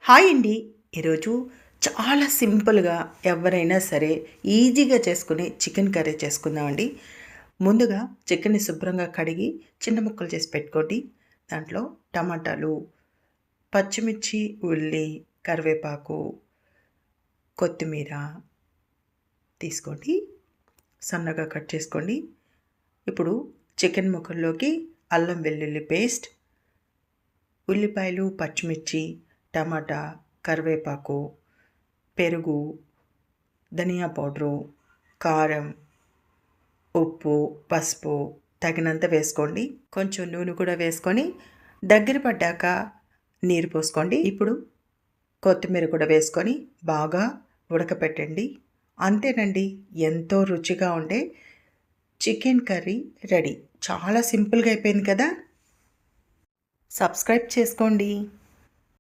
Hi అండి. ఈరోజు చాలా సింపుల్గా ఎవరైనా సరే ఈజీగా చేసుకునే చికెన్ కర్రీ చేసుకుందామండి. ముందుగా చికెన్‌ని శుభ్రంగా కడిగి చిన్న ముక్కలు చేసి పెట్టుకోండి. దాంట్లో టమాటాలు, పచ్చిమిర్చి, ఉల్లి, కరివేపాకు, కొత్తిమీర తీసుకోండి. సన్నగా కట్ చేసుకోండి. ఇప్పుడు చికెన్ ముక్కల్లోకి అల్లం వెల్లుల్లి పేస్ట్, ఉల్లిపాయలు, పచ్చిమిర్చి, టమాటా, కరివేపాకు, పెరుగు, ధనియా పౌడరు, కారం, ఉప్పు, పసుపు తగినంత వేసుకోండి. కొంచెం నూనె కూడా వేసుకొని దగ్గర పడ్డాక నీరు పోసుకోండి. ఇప్పుడు కొత్తిమీర కూడా వేసుకొని బాగా ఉడకపెట్టండి. అంతేనండి, ఎంతో రుచిగా ఉండే చికెన్ కర్రీ రెడీ. చాలా సింపుల్గా అయిపోయింది కదా. సబ్స్క్రైబ్ చేసుకోండి.